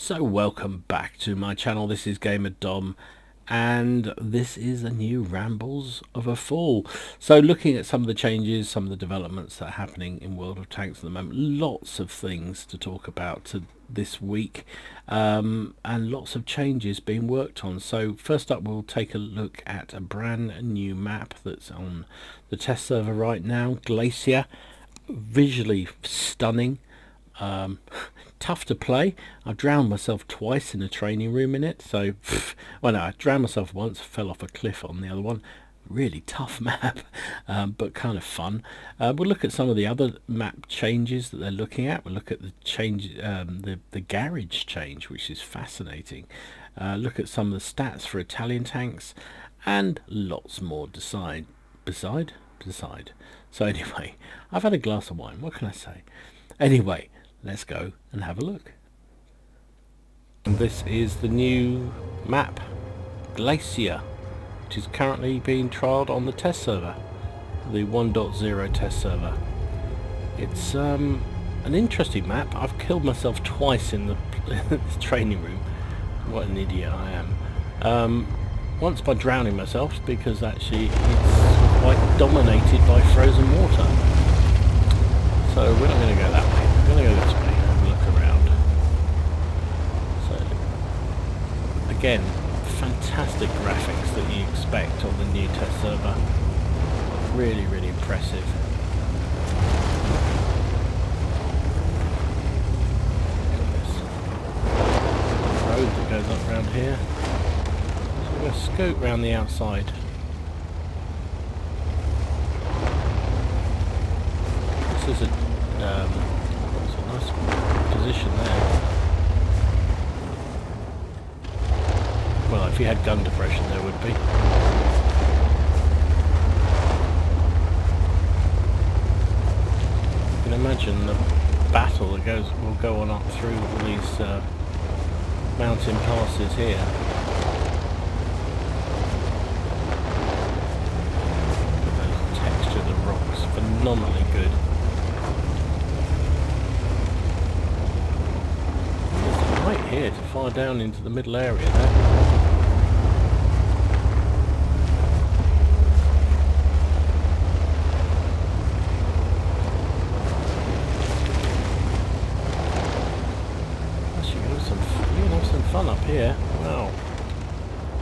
So welcome back to my channel. This is Gamer Dom and this is a new Rambles of a Fool. So looking at some of the changes, some of the developments that are happening in World of Tanks at the moment, lots of things to talk about this week, and lots of changes being worked on. So first up, we'll take a look at a brand new map that's on the test server right now, Glacier. Visually stunning. Tough to play. I've drowned myself twice in a training room in it, so well, no, I drowned myself once, fell off a cliff on the other one. Really tough map, but kind of fun. We'll look at some of the other map changes that they're looking at. We'll look at the change, the garage change, which is fascinating. Look at some of the stats for Italian tanks and lots more beside. So anyway, I've had a glass of wine, what can I say? Anyway, let's go and have a look. And this is the new map, Glacier, which is currently being trialled on the test server, the 1.0 test server. It's an interesting map. I've killed myself twice in the this training room. What an idiot I am. Once by drowning myself, because actually it's quite dominated by frozen water. So we're not going to go that way. We're going to go this way and have a look around. So again, fantastic graphics that you expect on the new test server. Really, really impressive. Look at this road that goes up around here. So we're going to scoot round the outside. This is a nice position there. Well, if you had gun depression there would be. You can imagine the battle that will go on up through all these mountain passes here. The texture of the rocks, phenomenally good. Here to fire down into the middle area there. Actually, you can have some fun up here. Wow.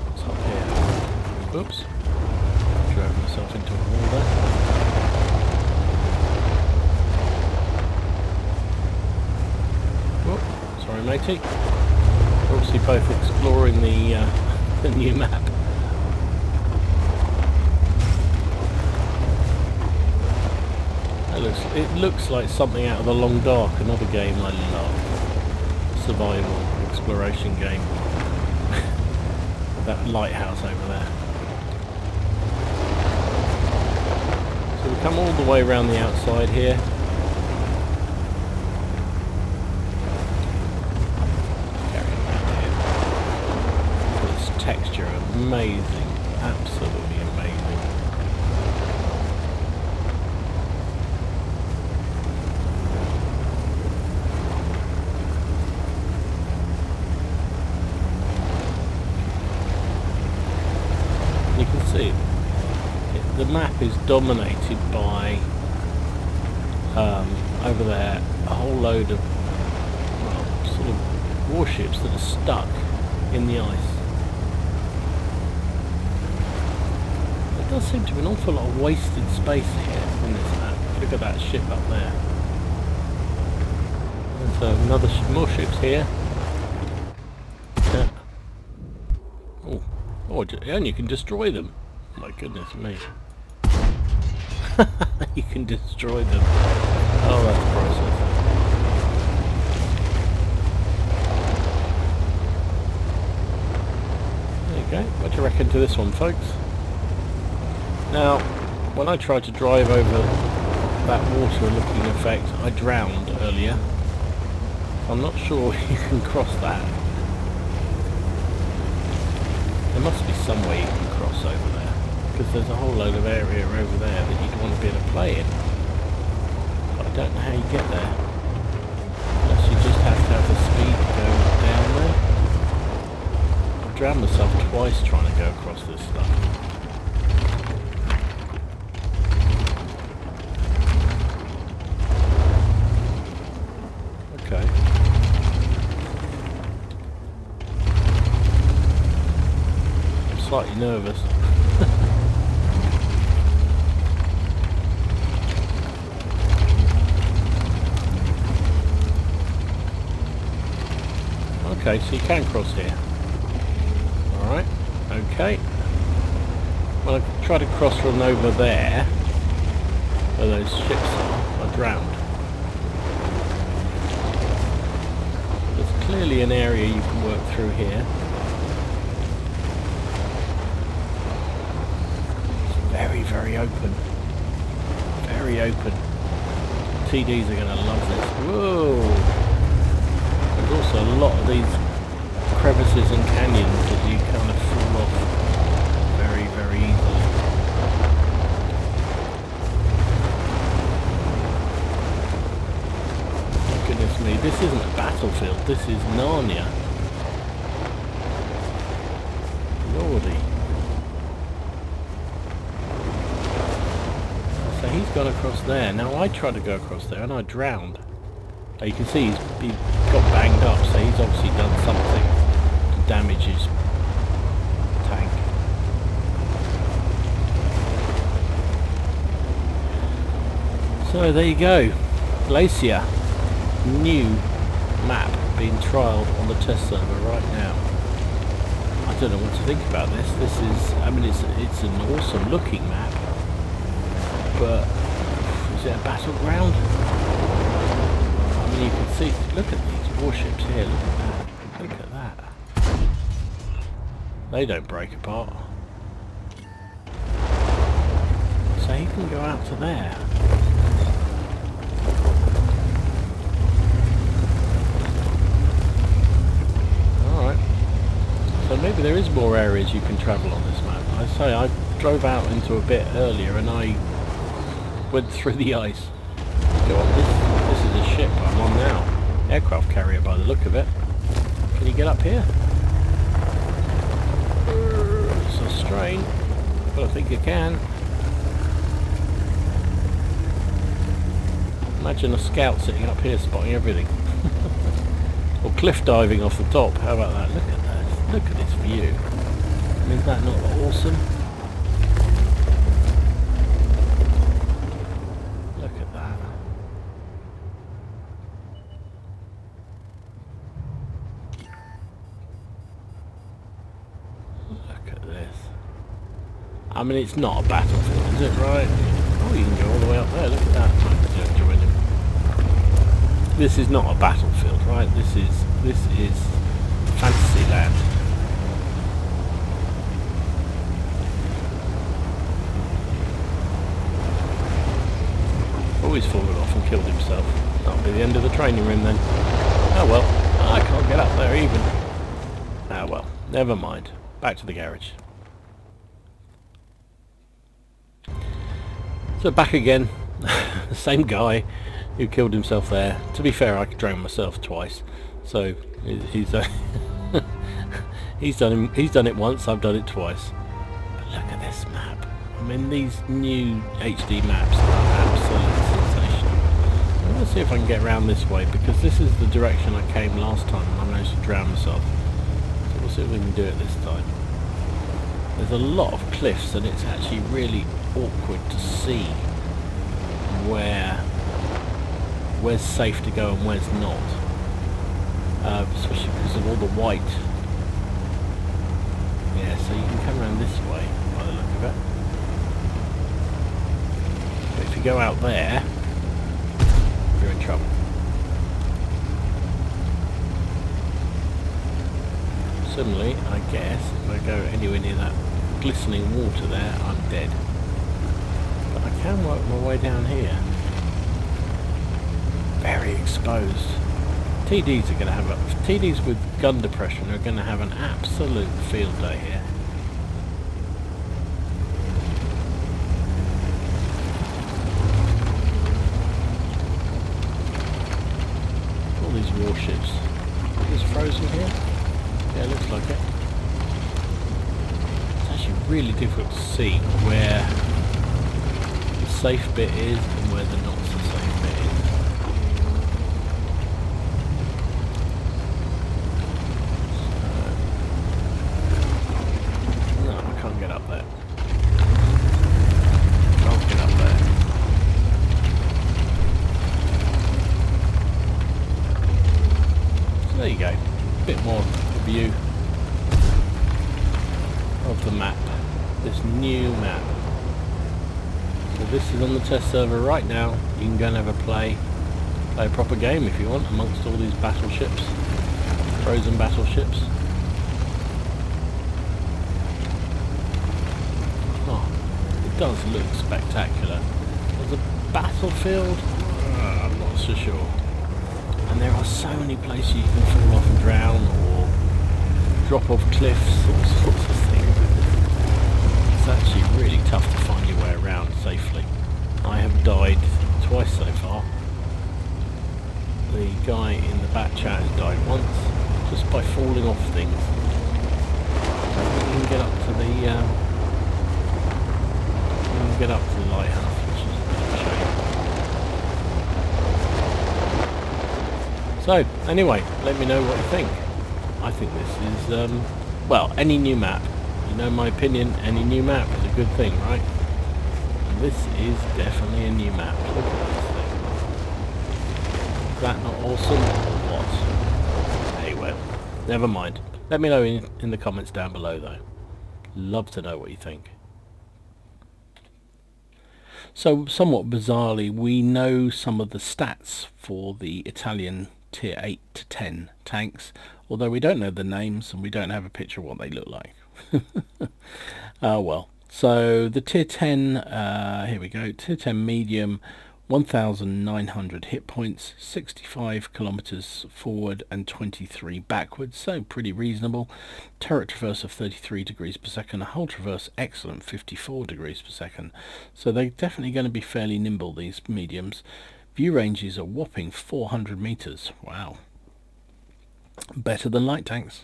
What's up here? Oops. Drove myself into a wall there. Sorry, matey. We're obviously both exploring the new map. It looks like something out of The Long Dark, another game I love. Survival exploration game. That lighthouse over there. So we come all the way around the outside here. Texture amazing, absolutely amazing. You can see the map is dominated by over there a whole load of, well, sort of warships that are stuck in the ice. There does seem to be an awful lot of wasted space here in this map. Look at that ship up there. There's more ships here. Oh, and you can destroy them. My goodness me. You can destroy them. Oh, that's priceless. There you go. What do you reckon to this one, folks? Now, when I tried to drive over that water-looking effect, I drowned earlier. I'm not sure you can cross that. There must be some way you can cross over there, because there's a whole load of area over there that you'd want to be able to play in. But I don't know how you get there. Unless you just have to have the speed to go down there. drowned myself twice trying to go across this stuff. Okay. I'm slightly nervous. Okay, so you can cross here. Alright, okay. Well, I tried to cross from over there, where those ships are. I drowned. There's clearly an area you can work through here. It's very, very open. Very open. TDs are going to love this. Whoa! There's also a lot of these crevices and canyons that you kind of fall off very, very easily. Goodness me, this isn't a battlefield, this is Narnia. Lordy. So he's gone across there. Now I tried to go across there and I drowned. You can see he got banged up, so he's obviously done something to damage his tank. So there you go, Glacier, new map being trialled on the test server right now. I don't know what to think about this. This is, I mean, it's an awesome looking map, but is it a battleground? You can see, look at these warships here, look at that, look at that. They don't break apart. So he can go out to there. Alright. So maybe there is more areas you can travel on this map. I say I drove out into a bit earlier and I went through the ice. Go on, this is a ship I'm on now. Aircraft carrier by the look of it. Can you get up here? It's a strain, but I think you can. Imagine a scout sitting up here spotting everything. Or cliff diving off the top. How about that? Look at that. Look at this view. Is that not awesome? Look at that. Look at this. I mean, it's not a battlefield, is it, right? Oh, you can go all the way up there. Look at that. This is not a battlefield, right? This is Fantasyland. Oh, he's fallen off and killed himself. That'll be the end of the training room then. Oh well, I can't get up there even. Ah well, never mind. Back to the garage. So back again. The same guy who killed himself there. To be fair, I drowned myself twice, so he's done it once. I've done it twice. But look at this map. I mean, these new HD maps are absolutely sensational. I'm going to see if I can get around this way, because this is the direction I came last time and I managed to drown myself. So we'll see if we can do it this time. There's a lot of cliffs and it's actually really awkward to see where's safe to go and where's not, especially because of all the white. Yeah, so you can come around this way by the look of it, but if you go out there you're in trouble. Similarly, I guess if I go anywhere near that glistening water there, I'm dead. But I can work my way down here. Very exposed. TDs are going to have TDs with gun depression are going to have an absolute field day here. All these warships. Is this frozen here? Yeah, it looks like it. actually really difficult to see where the safe bit is and where the not so safe bit is. So, no, I can't get up there. Can't get up there. So there you go. A bit more view of the map, this new map. So this is on the test server right now. You can go and have a play a proper game if you want amongst all these battleships, frozen battleships. Oh, it does look spectacular. There's a battlefield, I'm not so sure. And there are so many places you can fall off and drown or drop off cliffs, all sorts of things. It's actually really tough to find your way around safely. I have died twice so far. The guy in the back chat has died once just by falling off things. You can get up to the lighthouse, which is a bit of a shame. So anyway, let me know what you think. I think this is well, any new map. You know my opinion, any new map is a good thing, right? And this is definitely a new map. Look at this thing. Is that not awesome or what? Hey, well, never mind. Let me know in the comments down below though. Love to know what you think. So, somewhat bizarrely, we know some of the stats for the Italian tier 8 to 10 tanks, although we don't know the names and we don't have a picture of what they look like. Well, so the tier 10, here we go, tier 10 medium, 1,900 hit points, 65 kilometers forward and 23 backwards, so pretty reasonable. Turret traverse of 33 degrees per second, hull traverse excellent, 54 degrees per second. So they're definitely going to be fairly nimble, these mediums. View range is a whopping 400 meters. Wow. Better than light tanks.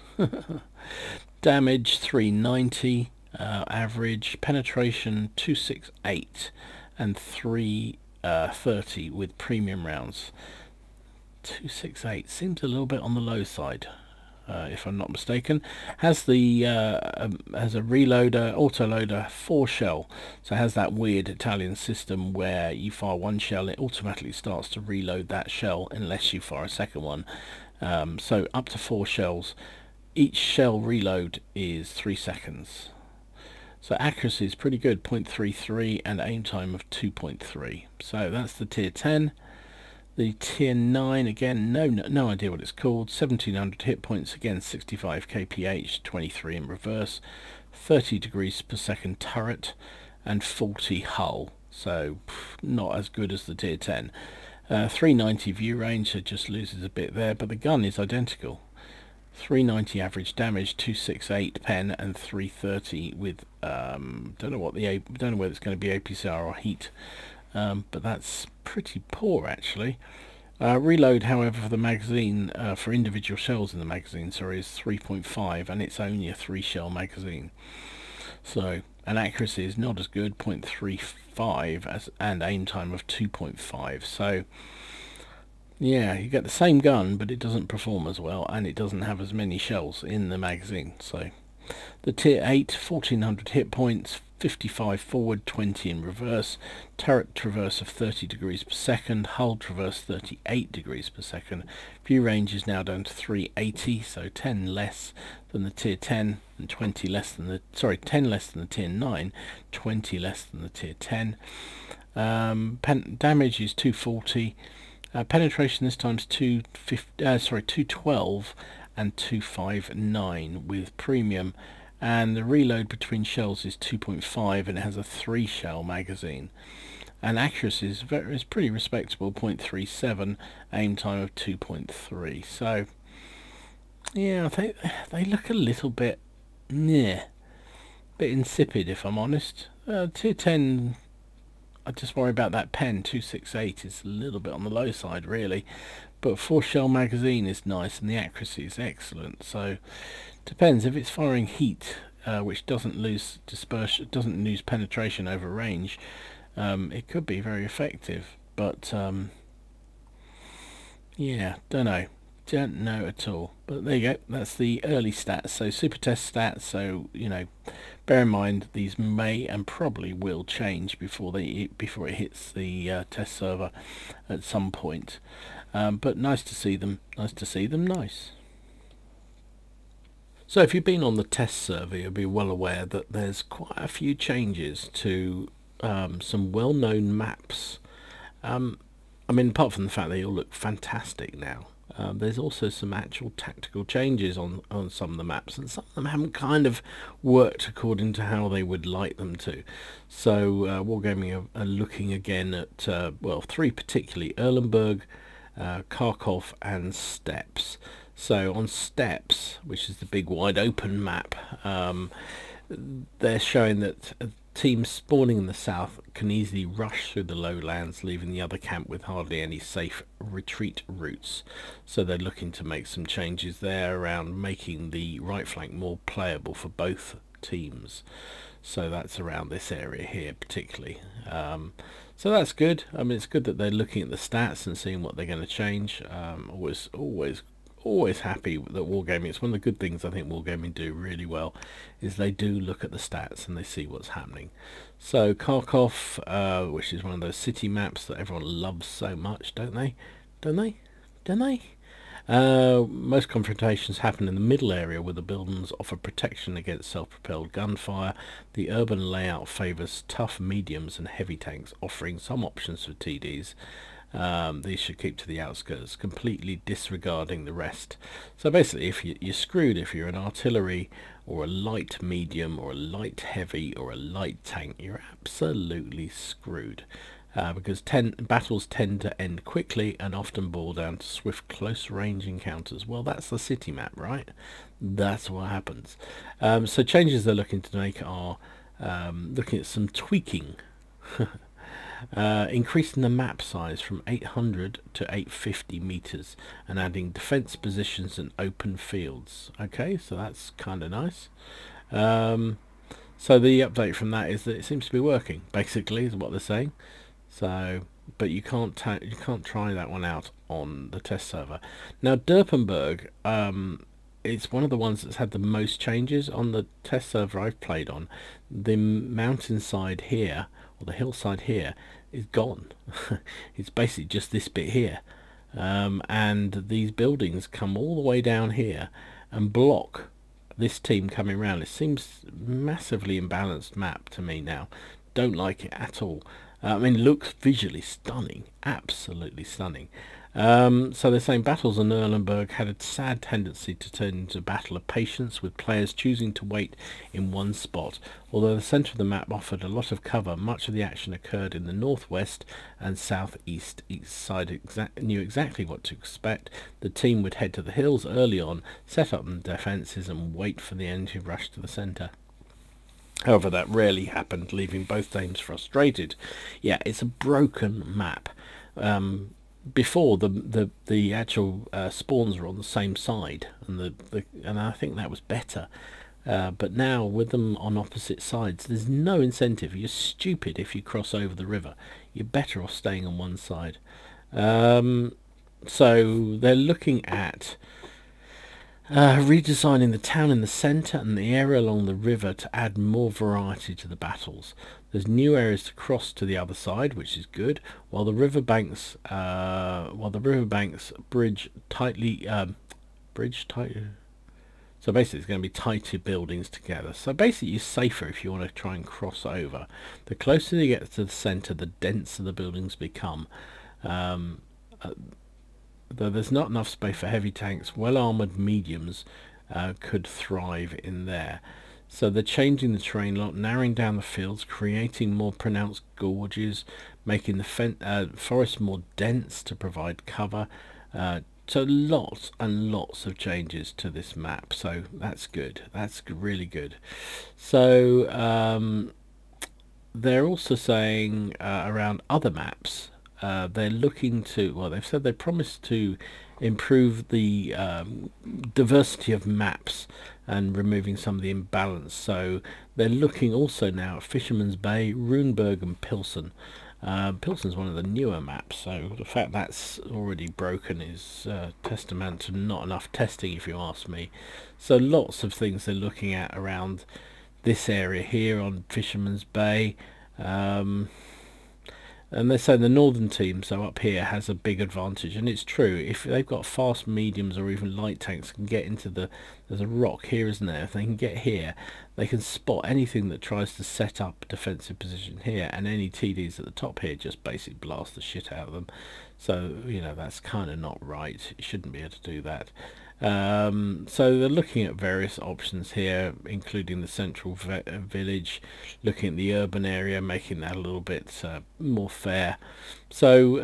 Damage 390, average. Penetration 268 and 330 with premium rounds. 268 seems a little bit on the low side, if I'm not mistaken. Has the has a reloader, autoloader, 4 shell. So it has that weird Italian system where you fire 1 shell, it automatically starts to reload that shell unless you fire a second one. So up to 4 shells. Each shell reload is 3 seconds. So accuracy is pretty good, 0.33, and aim time of 2.3. So that's the tier 10. The tier 9, again, no idea what it's called. 1,700 hit points, again 65 kph, 23 in reverse, 30 degrees per second turret, and 40 hull. So not as good as the tier 10. 390 view range, so it just loses a bit there, but the gun is identical. 390 average damage, 268 pen, and 330 with don't know whether it's going to be APCR or heat, but that's pretty poor actually. Reload, however, for the magazine, for individual shells in the magazine, sorry, is 3.5, and it's only a 3 shell magazine. So, and accuracy is not as good, 0.35, and aim time of 2.5. So yeah, you get the same gun, but it doesn't perform as well, and it doesn't have as many shells in the magazine. So the tier 8, 1,400 hit points, 55 forward, 20 in reverse, turret traverse of 30 degrees per second, hull traverse 38 degrees per second. View range is now down to 380, so 10 less than the tier 10 and 20 less than the, 10 less than the tier 9, 20 less than the tier 10. Damage is 240. Penetration this time is 212 and 259 with premium, and the reload between shells is 2.5, and it has a 3 shell magazine, and accuracy is pretty respectable, 0.37, aim time of 2.3. So yeah, they look a little bit bit insipid, if I'm honest. Tier 10, I just worry about that pen. 268 is a little bit on the low side really, but 4 shell magazine is nice and the accuracy is excellent. So depends if it's firing heat. which doesn't lose dispersion, doesn't lose penetration over range, it could be very effective. But yeah, don't know at all. But there you go, that's the early stats. So super test stats, so bear in mind these may and probably will change before it hits the test server at some point. But nice to see them, nice. So if you've been on the test server, you'll be well aware that there's quite a few changes to some well-known maps. I mean, apart from the fact they all look fantastic now, there's also some actual tactical changes on some of the maps, and some of them haven't kind of worked according to how they would like them to. So Wargaming are looking again at, well, 3 particularly: Erlenberg, Kharkov and Steppes. So on Steppes, which is the big wide open map, they're showing that teams spawning in the south can easily rush through the lowlands, leaving the other camp with hardly any safe retreat routes. So they're looking to make some changes there around making the right flank more playable for both teams. So that's around this area here particularly. So that's good. I mean, it's good that they're looking at the stats and seeing what they're going to change. Always happy that Wargaming, it's one of the good things I think Wargaming do really well, is they do look at the stats and they see what's happening. So Kharkov, which is one of those city maps that everyone loves so much, don't they? Most confrontations happen in the middle area, where the buildings offer protection against self-propelled gunfire. The urban layout favours tough mediums and heavy tanks, offering some options for TDs. These should keep to the outskirts, completely disregarding the rest. So basically, if you're screwed if you're an artillery or a light medium or a light heavy or a light tank. You're absolutely screwed, because battles tend to end quickly and often boil down to swift close range encounters. Well, that's the city map, right? That's what happens. So changes they're looking to make are looking at some tweaking. Increasing the map size from 800 to 850 meters and adding defense positions and open fields. Okay, so that's kind of nice. So the update from that is that it seems to be working, basically, is what they're saying. So, but you can't try that one out on the test server. Now Derpenberg, it's one of the ones that's had the most changes on the test server I've played on. The mountainside here, or the hillside here, is gone. It's basically just this bit here, and these buildings come all the way down here and block this team coming around. It seems massively imbalanced map to me now. Don't like it at all. I mean, looks visually stunning, absolutely stunning. So they're saying battles on Erlenberg had a sad tendency to turn into a battle of patience, with players choosing to wait in one spot. Although the centre of the map offered a lot of cover, much of the action occurred in the northwest and southeast. Each side knew exactly what to expect. The team would head to the hills early on, set up the defences and wait for the enemy to rush to the centre. However, that rarely happened, leaving both teams frustrated. Yeah, it's a broken map. Before the actual spawns were on the same side, and I think that was better. But now with them on opposite sides, there's no incentive. You're stupid if you cross over the river. You're better off staying on one side. So they're looking at redesigning the town in the centre and the area along the river to add more variety to the battles. There's new areas to cross to the other side, which is good, while the riverbanks bridge tightly. So basically, it's going to be tighter buildings together. So basically, you're safer if you want to try and cross over. The closer you get to the centre, the denser the buildings become. Though there's not enough space for heavy tanks, well-armoured mediums could thrive in there. So they're changing the terrain a lot, narrowing down the fields, creating more pronounced gorges, making the forest more dense to provide cover. So lots and lots of changes to this map. So that's good. That's really good. So they're also saying around other maps, they're looking to, well, they've said they promised to improve the diversity of maps and removing some of the imbalance. So they're looking also now at Fisherman's Bay, Runeberg and Pilsen. Pilsen's one of the newer maps, so the fact that's already broken is testament to not enough testing, if you ask me. So lots of things they're looking at around this area here on Fisherman's Bay. And they're saying the northern team, so up here, has a big advantage, and it's true. If they've got fast mediums or even light tanks can get into there's a rock here, isn't there? If they can get here, they can spot anything that tries to set up a defensive position here, and any TDs at the top here just basically blast the shit out of them. So, you know, that's kind of not right. You shouldn't be able to do that. So they're looking at various options here, including the central village, looking at the urban area, making that a little bit more fair. So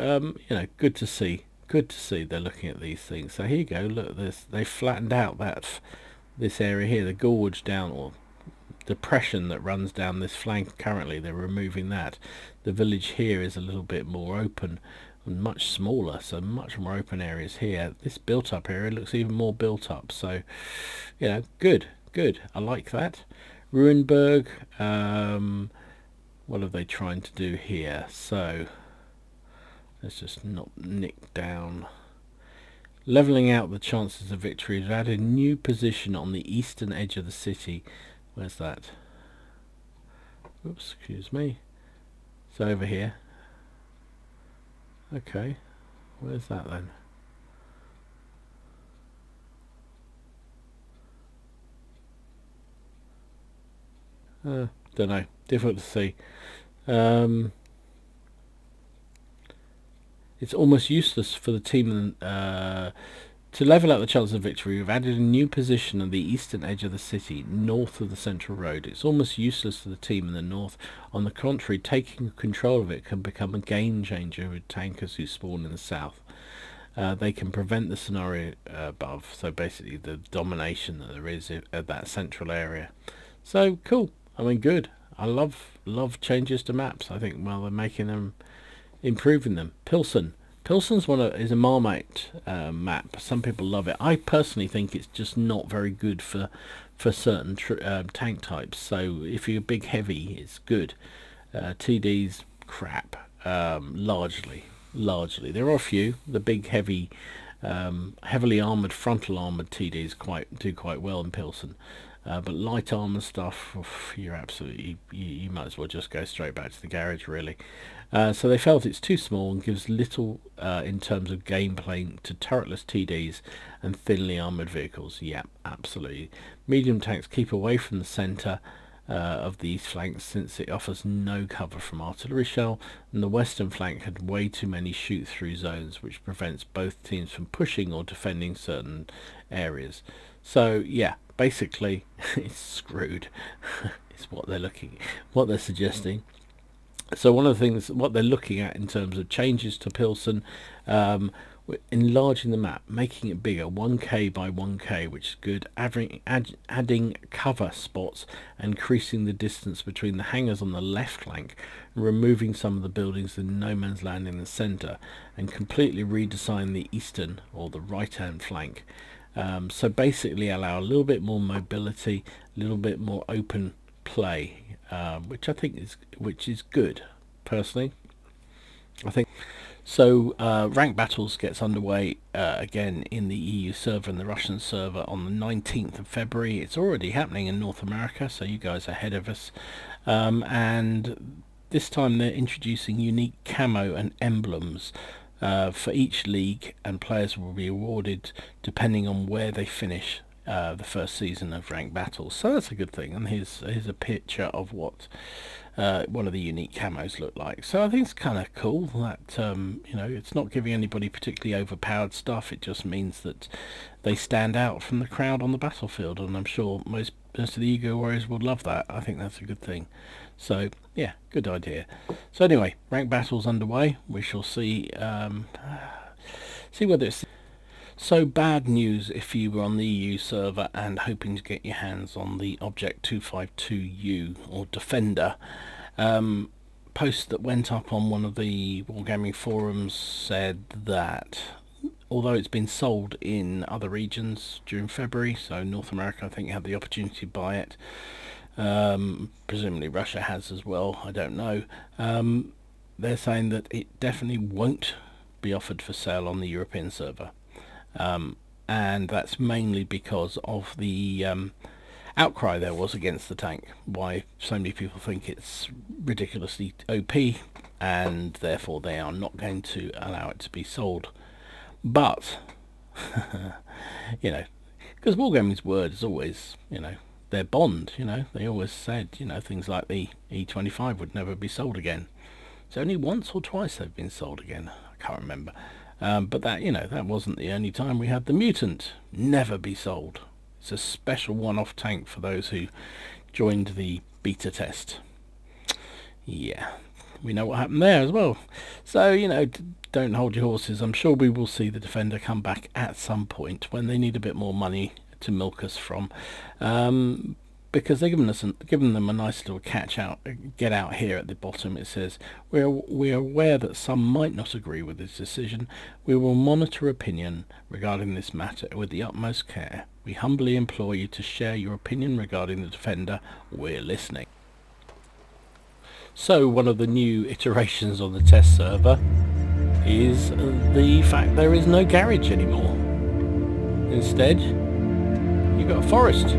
you know, good to see they're looking at these things. So here you go, look at this, they flattened out this area here, the gorge down, or depression that runs down this flank. Currently they're removing that. The village here is a little bit more open and much smaller, so much more open areas here. This built up area looks even more built up, so you know, good, I like that. Runeberg, what are they trying to do here? So let's just not nick down. Leveling out the chances of victory. They've added a new position on the eastern edge of the city. Where's that? Oops, excuse me. It's over here. Okay, where's that then? Don't know, difficult to see. It's almost useless for the team to level out the chances of victory. We've added a new position on the eastern edge of the city, north of the central road. It's almost useless for the team in the north. On the contrary, taking control of it can become a game changer with tankers who spawn in the south. They can prevent the scenario above, so basically the domination that there is at that central area. So cool, I mean, good. I love changes to maps. I think, well, they're making them, improving them. Pilsen's is a Marmite map. Some people love it. I personally think it's just not very good for certain tank types. So if you're big heavy, it's good. TD's crap, largely. There are a few. The big heavy, heavily armoured, frontal armoured TDs do quite well in Pilsen. But light armor stuff, you're absolutely, you might as well just go straight back to the garage, really. So they felt it's too small and gives little in terms of gameplay to turretless TDs and thinly armoured vehicles. Yeah, absolutely. Medium tanks keep away from the centre of the east flank, since it offers no cover from artillery shell, and the western flank had way too many shoot-through zones, which prevents both teams from pushing or defending certain areas. So yeah, basically it's screwed. It's what they're suggesting. So one of the things what they're looking at in terms of changes to Pilsen, enlarging the map, making it bigger, 1k by 1k, which is good, adding cover spots, increasing the distance between the hangars on the left flank, removing some of the buildings in no man's land in the centre, and completely redesign the eastern or the right hand flank. So basically allow a little bit more mobility, a little bit more open play, which I think is good, personally. I think so. Rank Battles gets underway again in the EU server and the Russian server on the 19th of February. It's already happening in North America, so you guys are ahead of us. And this time they're introducing unique camo and emblems for each league, and players will be awarded depending on where they finish the first season of Rank Battles. So that's a good thing. And here's a picture of what one of the unique camos look like. So I think it's kind of cool that you know, it's not giving anybody particularly overpowered stuff. It just means that they stand out from the crowd on the battlefield, and I'm sure most of the Ego Warriors would love that. I think that's a good thing. So yeah, good idea. So anyway, Rank Battles underway. We shall see whether it's so. Bad news if you were on the EU server and hoping to get your hands on the Object 252U or Defender. Post that went up on one of the Wargaming forums said that although it's been sold in other regions during February, so North America I think had the opportunity to buy it. Presumably Russia has as well, I don't know. They're saying that it definitely won't be offered for sale on the European server, and that's mainly because of the outcry there was against the tank, why so many people think it's ridiculously OP, and therefore they are not going to allow it to be sold. But you know, because Wargaming's word is always, you know, their bond. You know, they always said, you know, things like the E25 would never be sold again. It's only once or twice they've been sold again, I can't remember. But that, you know, that wasn't the only time. We had the Mutant never be sold. It's a special one-off tank for those who joined the beta test. Yeah, we know what happened there as well. So, you know, don't hold your horses. I'm sure we will see the Defender come back at some point when they need a bit more money to milk us from, because they're giving them a nice little get out here at the bottom. It says, we are aware that some might not agree with this decision. We will monitor opinion regarding this matter with the utmost care. We humbly implore you to share your opinion regarding the Defender. We're listening. So one of the new iterations on the test server is the fact there is no garage anymore. Instead, you've got a forest.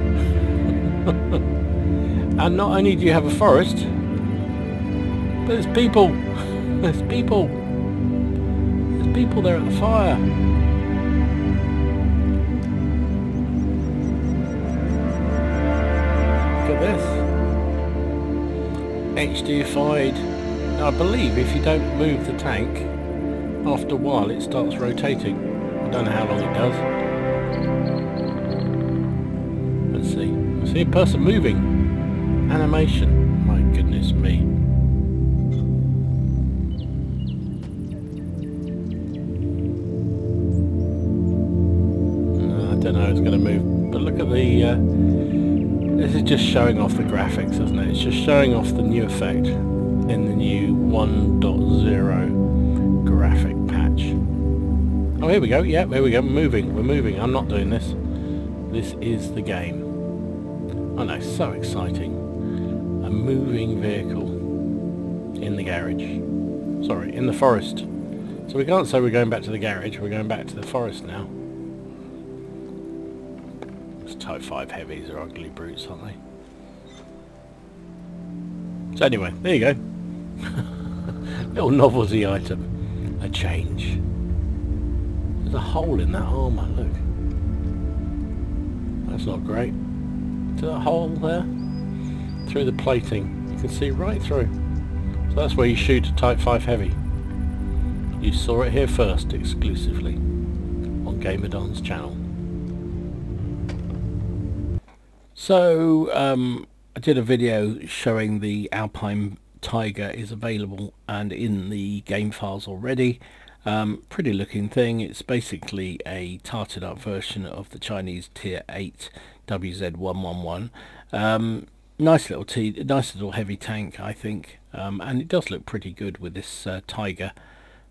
And not only do you have a forest, but there's people. There's people. There's people there at the fire. Look at this. HDified. Now I believe if you don't move the tank, after a while it starts rotating. I don't know how long it does. Let's see. I see a person moving. Animation. My goodness me. I don't know how it's going to move, but look at the this is just showing off the graphics, isn't it? It's just showing off the new effect in the new 1.0 graphic patch. Oh, here we go. Yeah, there we go. We're moving. I'm not doing this. This is the game. I know, so exciting. A moving vehicle in the garage. Sorry, in the forest. So we can't say we're going back to the garage. We're going back to the forest now. Type 5 heavies are ugly brutes, aren't they? So anyway, there you go. Little novelty item. A change. There's a hole in that armour, look. That's not great. There's a hole there. Through the plating. You can see right through. So that's where you shoot a Type 5 heavy. You saw it here first, exclusively. On Gamerdon's channel. So I did a video showing the Alpine Tiger is available and in the game files already. Pretty looking thing. It's basically a tarted up version of the Chinese Tier 8 WZ111. Nice little heavy tank, I think, and it does look pretty good with this Tiger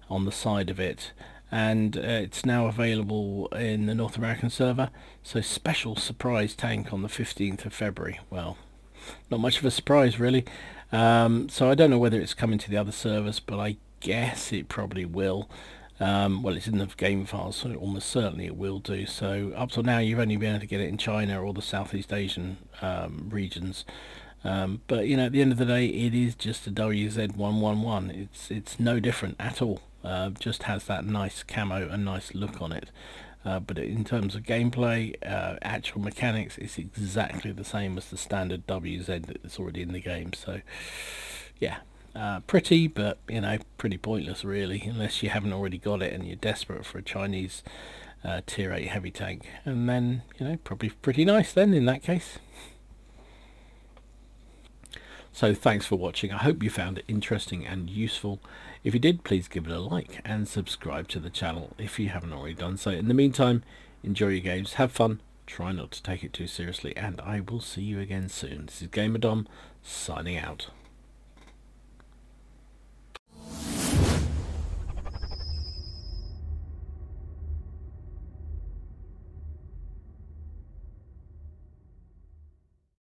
on the side of it. And it's now available in the North American server, so special surprise tank on the 15th of February. Well, not much of a surprise really. So I don't know whether it's coming to the other servers, but I guess it probably will. Well, it's in the game files, so almost certainly it will do. So up till now you've only been able to get it in China or the Southeast Asian regions. But you know, at the end of the day, it is just a WZ111. It's no different at all. Just has that nice camo and nice look on it. But in terms of gameplay, actual mechanics, it's exactly the same as the standard WZ that's already in the game. So yeah, pretty, but you know, pretty pointless really, unless you haven't already got it and you're desperate for a Chinese Tier 8 heavy tank. And then, you know, probably pretty nice then in that case. So thanks for watching. I hope you found it interesting and useful. If you did, please give it a like and subscribe to the channel if you haven't already done so. In the meantime, enjoy your games, have fun, try not to take it too seriously, and I will see you again soon. This is Gamerdom signing out.